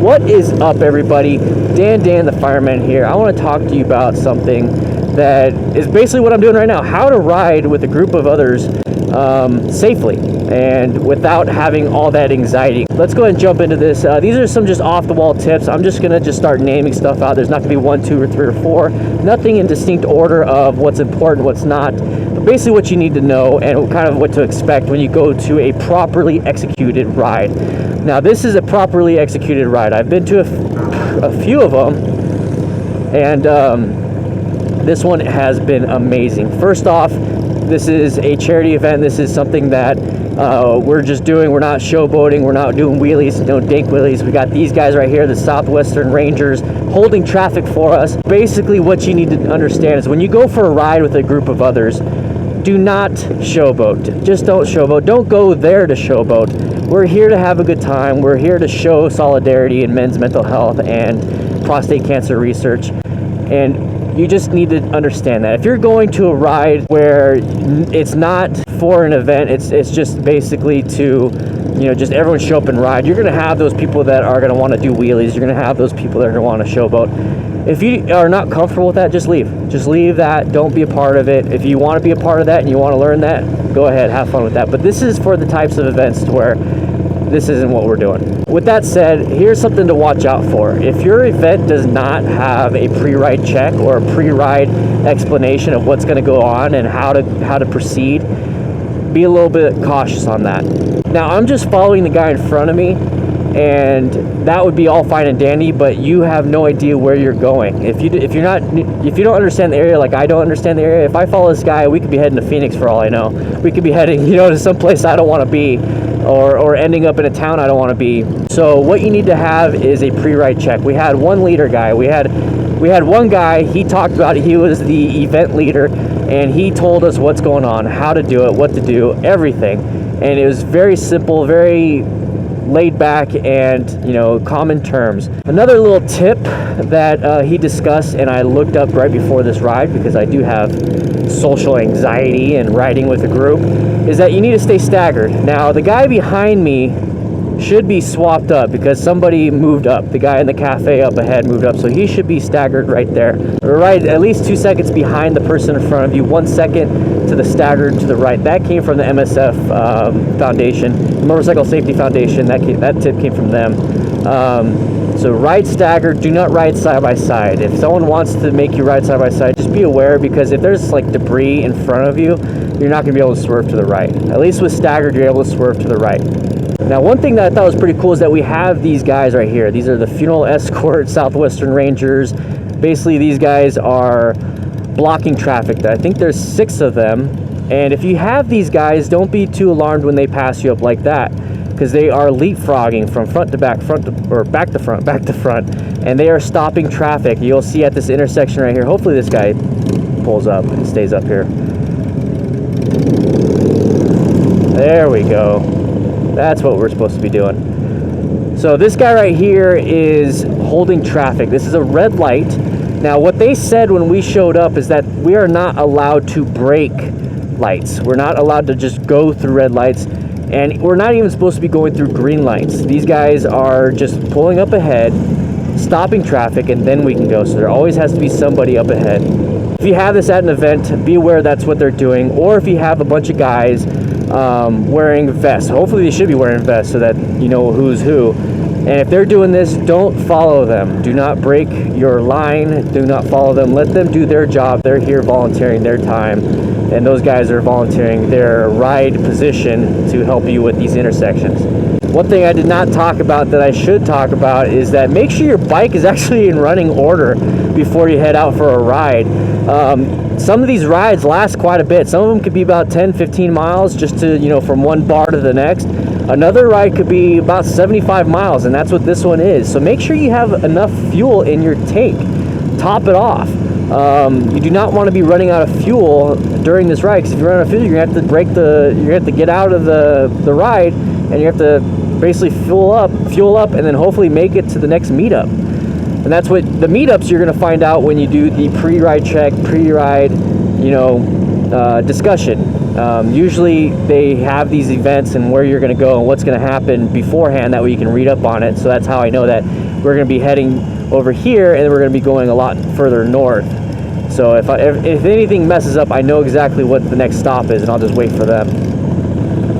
What is up, everybody? Dan the Fireman here. I want to talk to you about something that is basically what I'm doing right now. How to ride with a group of others safely and without having all that anxiety. Let's go ahead and jump into this. These are some just off-the-wall tips. I'm just going to start naming stuff out. There's not going to be 1, 2, or 3, or 4. Nothing in distinct order of what's important, what's not. But basically what you need to know and kind of what to expect when you go to a properly executed ride. Now, this is a properly executed ride. I've been to a few of them, and this one has been amazing. First off, this is a charity event. This is something that we're just doing. We're not showboating. We're not doing wheelies, no dink wheelies. We got these guys right here, the Southwestern Rangers, holding traffic for us. Basically, what you need to understand is when you go for a ride with a group of others, do not showboat. Just don't showboat. Don't go there to showboat. We're here to have a good time. We're here to show solidarity in men's mental health and prostate cancer research. And you just need to understand that. If you're going to a ride where it's not for an event, it's just basically to, just everyone show up and ride, you're going to have those people that are going to want to do wheelies. You're going to have those people that are going to want to showboat. If you are not comfortable with that, just leave. Just leave that. Don't be a part of it. If you want to be a part of that and you want to learn that, go ahead, have fun with that. But this is for the types of events to where this isn't what we're doing. With that said, here's something to watch out for. If your event does not have a pre-ride check or a pre-ride explanation of what's going to go on and how to proceed, be a little bit cautious on that. Now, I'm just following the guy in front of me, and that would be all fine and dandy, but you have no idea where you're going. If you don't understand the area like I don't understand the area, if I follow this guy, we could be heading to Phoenix for all I know. We could be heading, to some place I don't want to be, or ending up in a town I don't want to be. So what you need to have is a pre-ride check. We had one leader guy. We had one guy, he talked about it. He was the event leader, and he told us what's going on, how to do it, what to do, everything. And it was very simple, very laid back, and common terms. Another little tip that he discussed, and I looked up right before this ride because I do have social anxiety and riding with a group, is that you need to stay staggered. Now, the guy behind me should be swapped up because somebody moved up. The guy in the cafe up ahead moved up, so he should be staggered right there. Right, at least 2 seconds behind the person in front of you, 1 second to the staggered to the right. That came from the MSF Foundation, Motorcycle Safety Foundation. That tip came from them. So ride staggered, do not ride side by side. If someone wants to make you ride side by side, just be aware, because if there's like debris in front of you, you're not going to be able to swerve to the right. At least with staggered, you're able to swerve to the right. Now, one thing that I thought was pretty cool is that we have these guys right here. These are the Funeral Escort Southwestern Rangers. Basically, these guys are blocking traffic. I think there's 6 of them. And if you have these guys, don't be too alarmed when they pass you up like that, because they are leapfrogging from front to back, back to front, back to front, and they are stopping traffic. You'll see at this intersection right here. Hopefully this guy pulls up and stays up here. There we go. That's what we're supposed to be doing. So this guy right here is holding traffic. This is a red light. Now, what they said when we showed up is that we are not allowed to break lights. We're not allowed to just go through red lights, and we're not even supposed to be going through green lights. These guys are just pulling up ahead, stopping traffic, and then we can go. So there always has to be somebody up ahead. If you have this at an event, be aware that's what they're doing. Or if you have a bunch of guys wearing vests, hopefully they should be wearing vests so that you know who's who. And if they're doing this, don't follow them. Do not break your line. Do not follow them. Let them do their job. They're here volunteering their time, and those guys are volunteering their ride position to help you with these intersections. One thing I did not talk about that I should talk about is that make sure your bike is actually in running order before you head out for a ride. Some of these rides last quite a bit. Some of them could be about 10-15 miles just to, from one bar to the next. Another ride could be about 75 miles, and that's what this one is. So make sure you have enough fuel in your tank. Top it off. You do not want to be running out of fuel during this ride, because if you run out of fuel, you're going to have to get out of the ride, and you have to basically fuel up, and then hopefully make it to the next meetup. And that's what the meetups you're going to find out when you do the pre-ride check, pre-ride, discussion. Usually they have these events and where you're going to go and what's going to happen beforehand, that way you can read up on it. So that's how I know that we're going to be heading over here and we're going to be going a lot further north. So if anything messes up, I know exactly what the next stop is, and I'll just wait for them.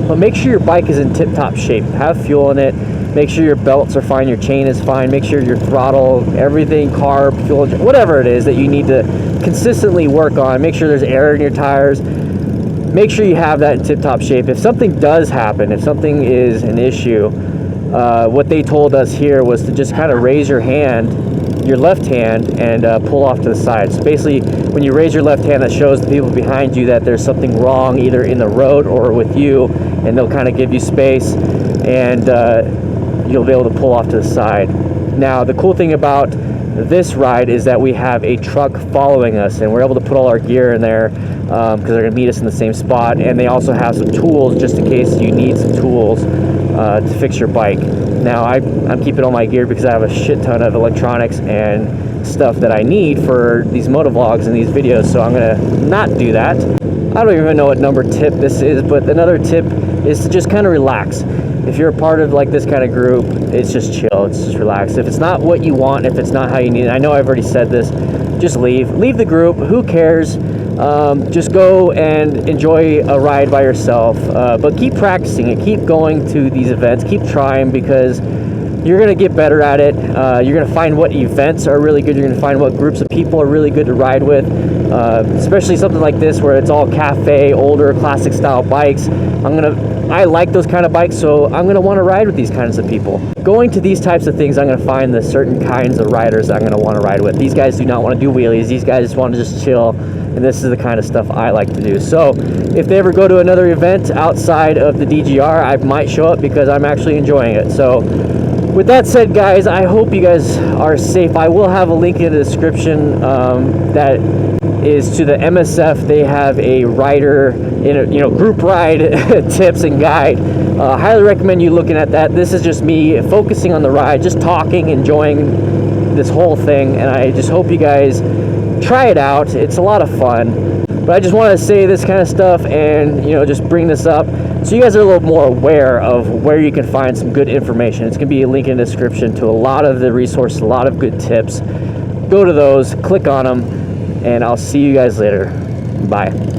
But make sure your bike is in tip-top shape. Have fuel in it. Make sure your belts are fine, your chain is fine. Make sure your throttle, everything, carb, fuel, whatever it is that you need to consistently work on. Make sure there's air in your tires. Make sure you have that in tip-top shape. If something does happen, if something is an issue, what they told us here was to just kind of raise your hand, your left hand, and pull off to the side. So basically, when you raise your left hand, that shows the people behind you that there's something wrong either in the road or with you, and they'll kind of give you space, and you'll be able to pull off to the side. Now, the cool thing about this ride is that we have a truck following us, and we're able to put all our gear in there because they're going to meet us in the same spot, and they also have some tools just in case you need some tools to fix your bike. Now, I'm keeping all my gear because I have a shit ton of electronics and stuff that I need for these motovlogs and these videos, so I'm going to not do that. I don't even know what number tip this is, but another tip is to just kind of relax. If you're a part of like this kind of group, it's just chill, it's just relax. If it's not what you want, if it's not how you need it, I know I've already said this, just leave the group. Who cares? Just go and enjoy a ride by yourself, but keep practicing it, keep going to these events, keep trying, because you're going to get better at it. You're going to find what events are really good. You're going to find what groups of people are really good to ride with, especially something like this where it's all cafe, older, classic style bikes. I like those kind of bikes, so I'm going to want to ride with these kinds of people. Going to these types of things, I'm going to find the certain kinds of riders I'm going to want to ride with. These guys do not want to do wheelies. These guys just want to just chill, and this is the kind of stuff I like to do. So if they ever go to another event outside of the DGR, I might show up because I'm actually enjoying it. So with that said, guys, I hope you guys are safe. I will have a link in the description that is to the MSF. They have a rider in a group ride tips and guide. Highly recommend you looking at that. This is just me focusing on the ride, just talking, enjoying this whole thing, and I just hope you guys try it out. It's a lot of fun. But I just wanted to say this kind of stuff and just bring this up so you guys are a little more aware of where you can find some good information. It's going to be a link in the description to a lot of the resources, a lot of good tips. Go to those, click on them, and I'll see you guys later. Bye.